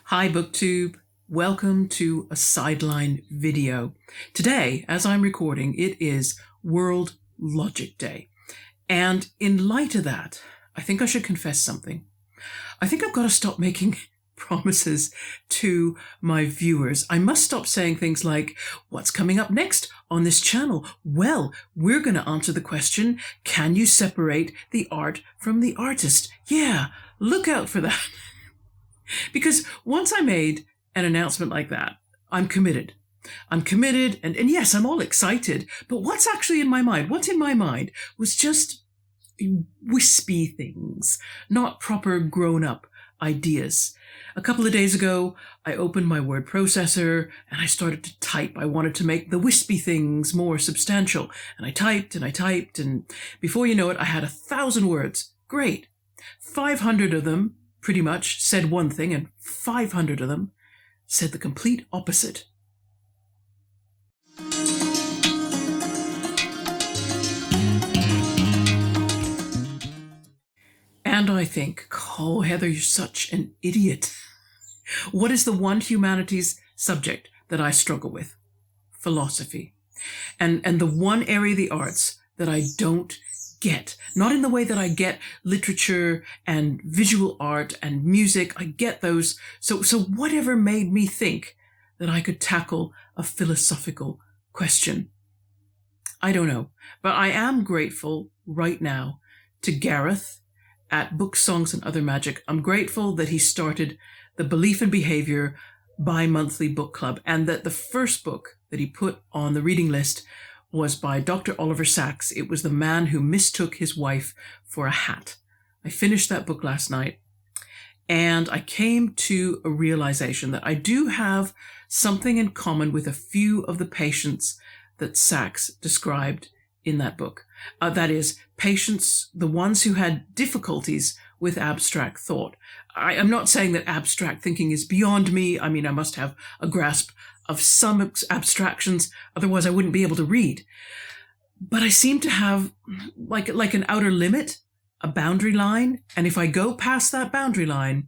Hi BookTube, welcome to a Sideline video. Today, as I'm recording, it is World Logic Day. And in light of that, I think I should confess something. I think I've got to stop making promises to my viewers. I must stop saying things like, what's coming up next on this channel? Well, we're going to answer the question, can you separate the art from the artist? Yeah, look out for that. Because once I made an announcement like that, I'm committed. I'm committed, and yes, I'm all excited, but what's actually in my mind? What's in my mind was just wispy things, not proper grown-up ideas. A couple of days ago, I opened my word processor and I started to type. I wanted to make the wispy things more substantial. And I typed, and before you know it, I had 1,000 words. Great. 500 of them pretty much said one thing, and 500 of them said the complete opposite. And I think, oh, Heather, you're such an idiot. What is the one humanities subject that I struggle with? Philosophy. And the one area of the arts that I don't get, not in the way that I get literature and visual art and music, I get those. So whatever made me think that I could tackle a philosophical question? I don't know, but I am grateful right now to Gareth at Books, Songs and Other Magic. I'm grateful that he started the Belief and Behaviour bi-monthly book club, and that the first book that he put on the reading list was by Dr. Oliver Sacks. It was The Man Who Mistook His Wife for a Hat. I finished that book last night, and I came to a realization that I do have something in common with a few of the patients that Sacks described in that book. That is, patients, the ones who had difficulties with abstract thought. I am not saying that abstract thinking is beyond me. I mean, I must have a grasp of some abstractions, otherwise I wouldn't be able to read. But I seem to have like an outer limit, a boundary line, and if I go past that boundary line,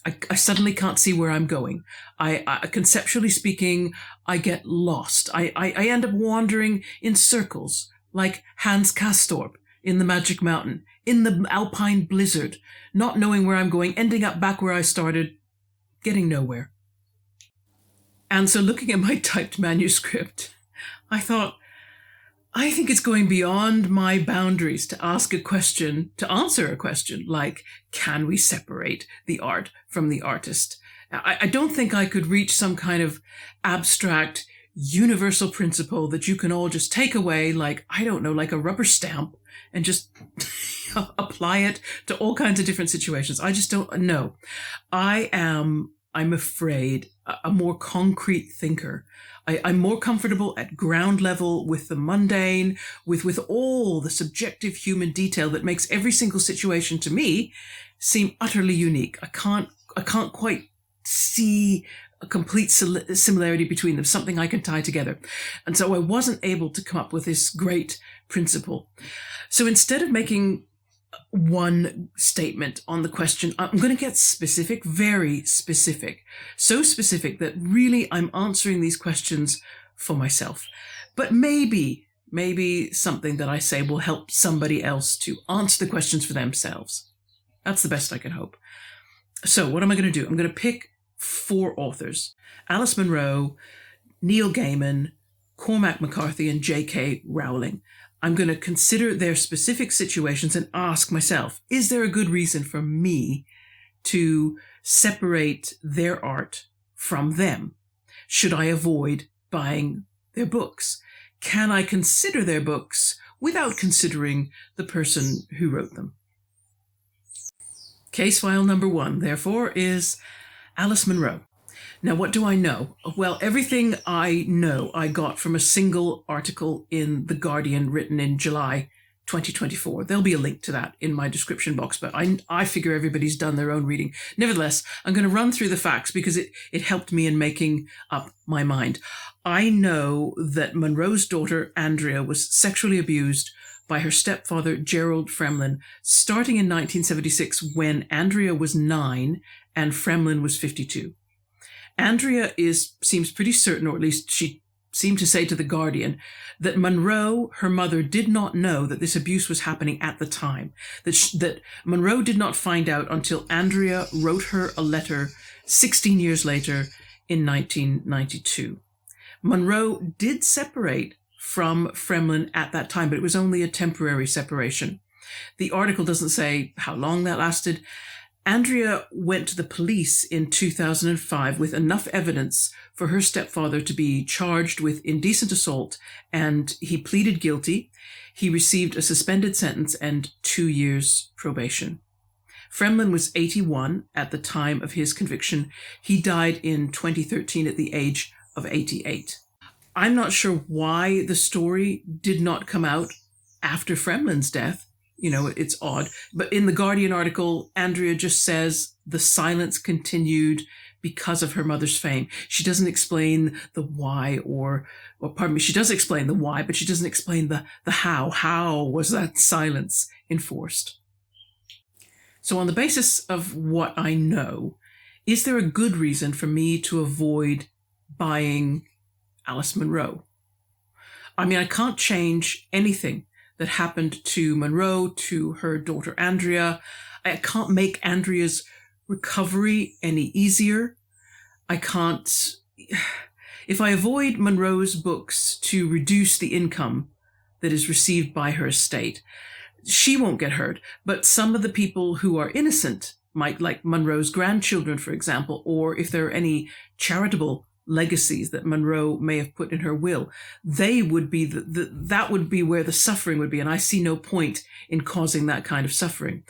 I suddenly can't see where I'm going. I conceptually speaking, I get lost. I end up wandering in circles, like Hans Castorp in The Magic Mountain, in the Alpine Blizzard, not knowing where I'm going, ending up back where I started, getting nowhere. And so looking at my typed manuscript, I thought, I think it's going beyond my boundaries to ask a question, to answer a question like, can we separate the art from the artist? I don't think I could reach some kind of abstract universal principle that you can all just take away, like, I don't know, like a rubber stamp, and just apply it to all kinds of different situations. I just don't know. I'm afraid, a more concrete thinker. I'm more comfortable at ground level with the mundane, with all the subjective human detail that makes every single situation to me seem utterly unique. I can't quite see a complete similarity between them, something I can tie together. And so I wasn't able to come up with this great principle. So instead of making one statement on the question, I'm going to get specific, very specific, so specific that really I'm answering these questions for myself. But maybe something that I say will help somebody else to answer the questions for themselves. That's the best I can hope. So what am I going to do? I'm going to pick 4 authors: Alice Munro, Neil Gaiman, Cormac McCarthy, and J.K. Rowling. I'm going to consider their specific situations and ask myself, is there a good reason for me to separate their art from them? Should I avoid buying their books? Can I consider their books without considering the person who wrote them? Case file number 1, therefore, is Alice Munro. Now, what do I know? Well, everything I know I got from a single article in The Guardian written in July 2024. There'll be a link to that in my description box, but I figure everybody's done their own reading. Nevertheless, I'm going to run through the facts because it helped me in making up my mind. I know that Munro's daughter, Andrea, was sexually abused by her stepfather, Gerald Fremlin, starting in 1976 when Andrea was 9 and Fremlin was 52. Andrea seems pretty certain, or at least she seemed to say to The Guardian, that Munro, her mother, did not know that this abuse was happening at the time, that Munro did not find out until Andrea wrote her a letter 16 years later in 1992. Munro did separate from Fremlin at that time, but it was only a temporary separation. The article doesn't say how long that lasted. Andrea went to the police in 2005 with enough evidence for her stepfather to be charged with indecent assault, and he pleaded guilty. He received a suspended sentence and 2 years probation. Fremlin was 81 at the time of his conviction. He died in 2013 at the age of 88. I'm not sure why the story did not come out after Fremlin's death. You know, it's odd. But in the Guardian article, Andrea just says the silence continued because of her mother's fame. She doesn't explain the why she does explain the why, but she doesn't explain the how. How was that silence enforced? So on the basis of what I know, is there a good reason for me to avoid buying Alice Munro? I mean, I can't change anything that happened to Munro, to her daughter Andrea. I can't make Andrea's recovery any easier. I can't... If I avoid Munro's books to reduce the income that is received by her estate, she won't get hurt, but some of the people who are innocent might, like Munro's grandchildren, for example, or if there are any charitable legacies that Munro may have put in her will, they would be that would be where the suffering would be, and I see no point in causing that kind of suffering.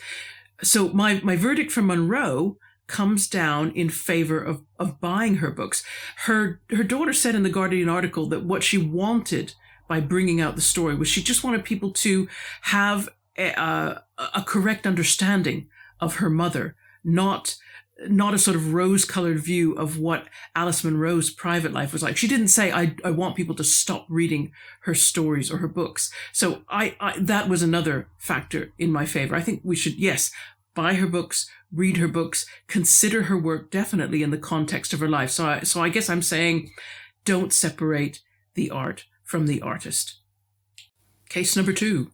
So my verdict for Munro comes down in favor of buying her books. Her daughter said in the Guardian article that what she wanted by bringing out the story was she just wanted people to have a correct understanding of her mother, not a sort of rose-colored view of what Alice Munro's private life was like. She didn't say, I want people to stop reading her stories or her books. So that was another factor in my favor. I think we should, yes, buy her books, read her books, consider her work definitely in the context of her life. So I guess I'm saying don't separate the art from the artist. Case number 2.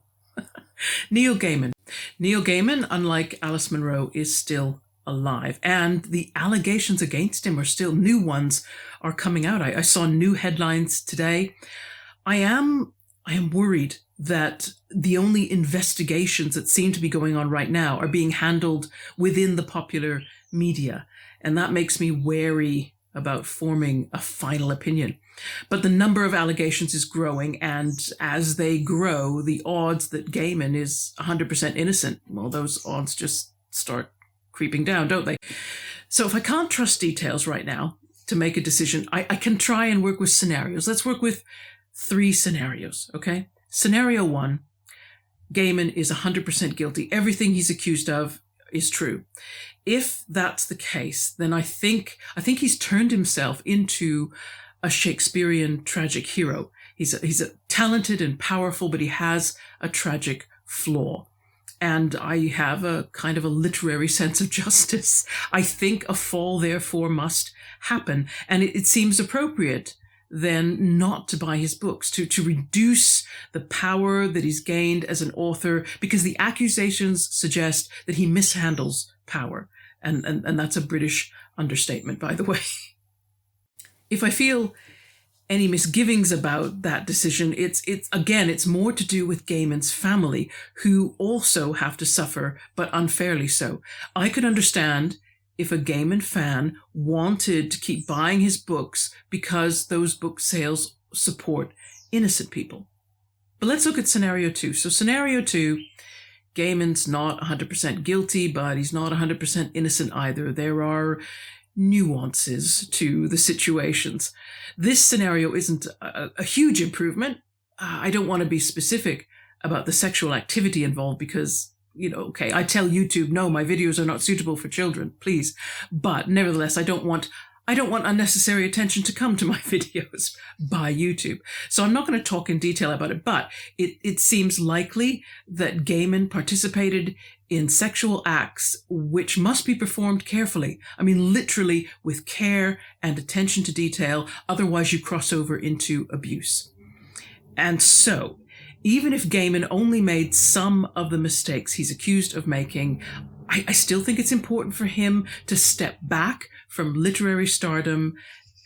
Neil Gaiman. Neil Gaiman, unlike Alice Munro, is still alive, and the allegations against him are still, new ones are coming out. I saw new headlines today. I am worried that the only investigations that seem to be going on right now are being handled within the popular media, and that makes me wary about forming a final opinion. But the number of allegations is growing, and as they grow, the odds that Gaiman is 100% innocent, well, those odds just start creeping down, don't they? So if I can't trust details right now to make a decision, I can try and work with scenarios. Let's work with 3 scenarios, okay? Scenario 1, Gaiman is 100% guilty. Everything he's accused of is true. If that's the case, then I think he's turned himself into a Shakespearean tragic hero. He's a talented and powerful, but he has a tragic flaw. And I have a kind of a literary sense of justice. I think a fall, therefore, must happen. And it seems appropriate then not to buy his books, to reduce the power that he's gained as an author, because the accusations suggest that he mishandles power. And that's a British understatement, by the way. If I feel any misgivings about that decision, it's more to do with Gaiman's family, who also have to suffer, but unfairly so. I could understand if a Gaiman fan wanted to keep buying his books because those book sales support innocent people. But let's look at scenario 2. So scenario 2, Gaiman's not 100% guilty, but he's not 100% innocent either. There are nuances to the situations. This scenario isn't a huge improvement. I don't want to be specific about the sexual activity involved because, I tell YouTube, no, my videos are not suitable for children, please. But nevertheless, I don't want I don't want unnecessary attention to come to my videos by YouTube. So I'm not going to talk in detail about it, but it seems likely that Gaiman participated in sexual acts which must be performed carefully. I mean, literally with care and attention to detail, otherwise you cross over into abuse. And so, even if Gaiman only made some of the mistakes he's accused of making, I still think it's important for him to step back from literary stardom,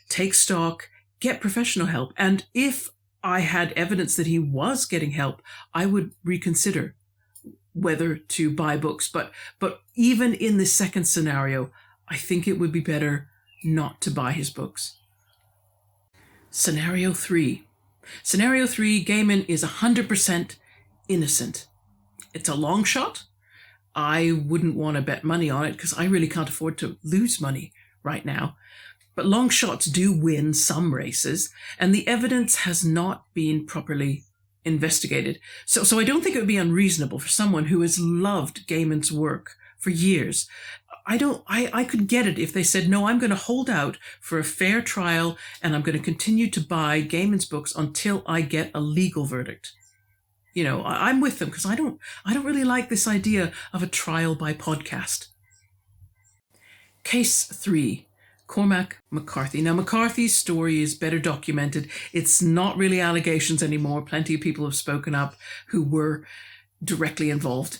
take stock, get professional help. And if I had evidence that he was getting help, I would reconsider whether to buy books. But even in this second scenario, I think it would be better not to buy his books. Scenario 3. Scenario 3, Gaiman is 100% innocent. It's a long shot. I wouldn't want to bet money on it because I really can't afford to lose money right now. But long shots do win some races, and the evidence has not been properly investigated. So I don't think it would be unreasonable for someone who has loved Gaiman's work for years. I could get it if they said, no, I'm going to hold out for a fair trial and I'm going to continue to buy Gaiman's books until I get a legal verdict. You know, I'm with them because I don't really like this idea of a trial by podcast. Case 3, Cormac McCarthy. Now, McCarthy's story is better documented. It's not really allegations anymore. Plenty of people have spoken up who were directly involved.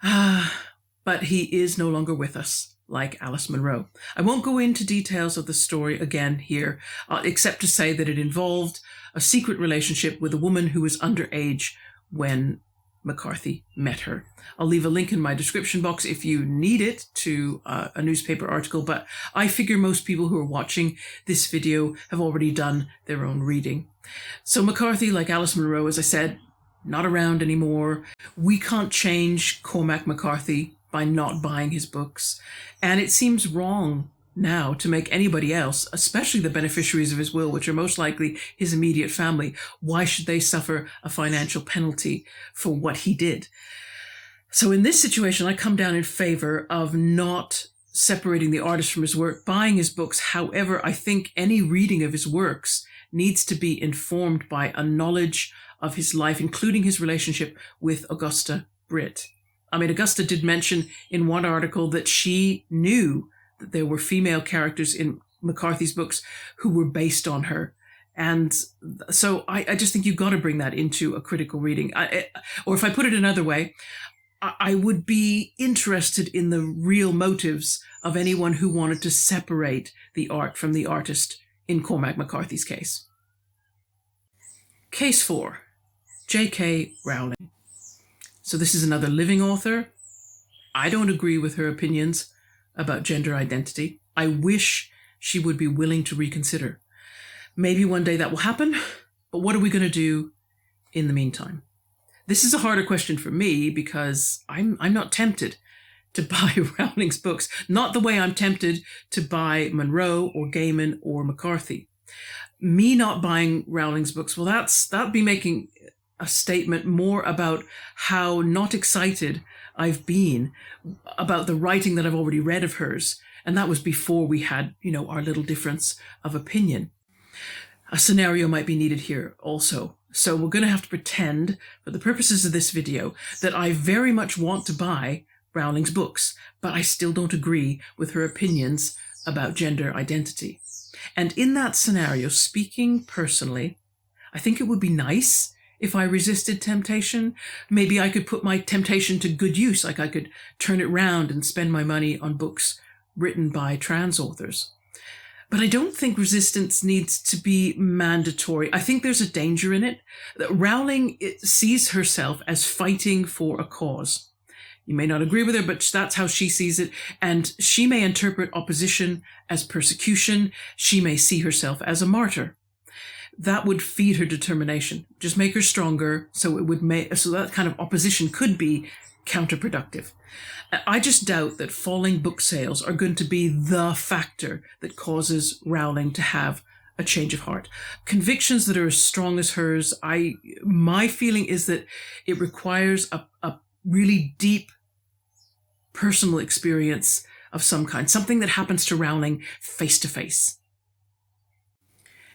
But he is no longer with us, like Alice Munro. I won't go into details of the story again here, except to say that it involved a secret relationship with a woman who was underage when McCarthy met her. I'll leave a link in my description box if you need it to a newspaper article, but I figure most people who are watching this video have already done their own reading. So McCarthy, like Alice Munro, as I said, not around anymore. We can't change Cormac McCarthy by not buying his books. And it seems wrong now to make anybody else, especially the beneficiaries of his will, which are most likely his immediate family, why should they suffer a financial penalty for what he did? So in this situation, I come down in favor of not separating the artist from his work, buying his books. However, I think any reading of his works needs to be informed by a knowledge of his life, including his relationship with Augusta Britt. I mean, Augusta did mention in one article that she knew that there were female characters in McCarthy's books who were based on her. And so I just think you've got to bring that into a critical reading. Or if I put it another way, I would be interested in the real motives of anyone who wanted to separate the art from the artist in Cormac McCarthy's case. Case 4, J.K. Rowling. So this is another living author. I don't agree with her opinions about gender identity. I wish she would be willing to reconsider. Maybe one day that will happen, but what are we going to do in the meantime? This is a harder question for me because I'm not tempted to buy Rowling's books, not the way I'm tempted to buy Munro or Gaiman or McCarthy. Me not buying Rowling's books, well, that'd be making a statement more about how not excited I've been about the writing that I've already read of hers. And that was before we had, our little difference of opinion. A scenario might be needed here also. So we're going to have to pretend, for the purposes of this video, that I very much want to buy Rowling's books, but I still don't agree with her opinions about gender identity. And in that scenario, speaking personally, I think it would be nice if I resisted temptation. Maybe I could put my temptation to good use, like I could turn it round and spend my money on books written by trans authors. But I don't think resistance needs to be mandatory. I think there's a danger in it. That Rowling sees herself as fighting for a cause. You may not agree with her, but that's how she sees it. And she may interpret opposition as persecution. She may see herself as a martyr. That would feed her determination, just make her stronger. So that kind of opposition could be counterproductive. I just doubt that falling book sales are going to be the factor that causes Rowling to have a change of heart. Convictions that are as strong as hers, my feeling is that it requires a really deep personal experience of some kind, something that happens to Rowling face to face.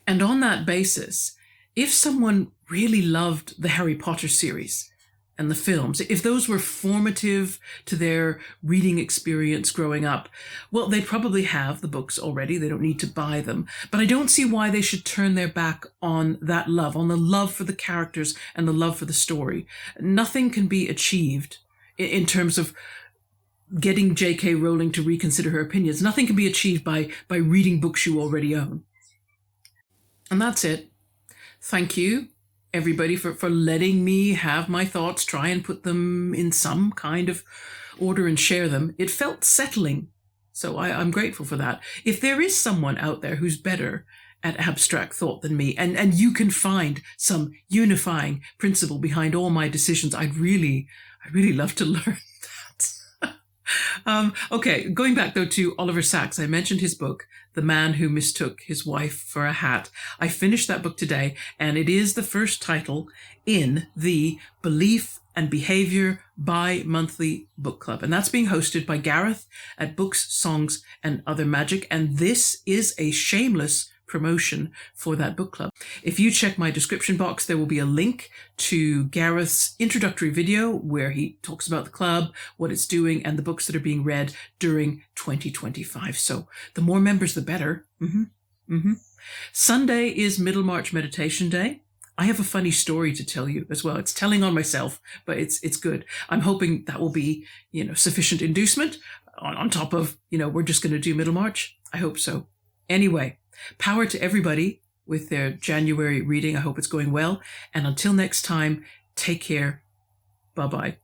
And on that basis, if someone really loved the Harry Potter series and the films, if those were formative to their reading experience growing up, well, they probably have the books already. They don't need to buy them. But I don't see why they should turn their back on that love, on the love for the characters and the love for the story. Nothing can be achieved in terms of getting J.K. Rowling to reconsider her opinions. Nothing can be achieved by reading books you already own. And that's it. Thank you, everybody, for letting me have my thoughts, try and put them in some kind of order and share them. It felt settling, so I'm grateful for that. If there is someone out there who's better at abstract thought than me, and you can find some unifying principle behind all my decisions, I'd really love to learn that. Okay, going back though to Oliver Sacks, I mentioned his book, The Man Who Mistook His Wife for a Hat. I finished that book today, and it is the first title in the Belief and Behaviour bi-monthly book club. And that's being hosted by Gareth at Books, Songs and Other Magic. And this is a shameless promotion for that book club. If you check my description box, there will be a link to Gareth's introductory video where he talks about the club, what it's doing, and the books that are being read during 2025. So the more members, the better. Sunday is Middlemarch Meditation Day. I have a funny story to tell you as well. It's telling on myself, but it's good. I'm hoping that will be, sufficient inducement on top of, we're just going to do Middlemarch. I hope so. Anyway, power to everybody with their January reading. I hope it's going well. And until next time, take care. Bye-bye.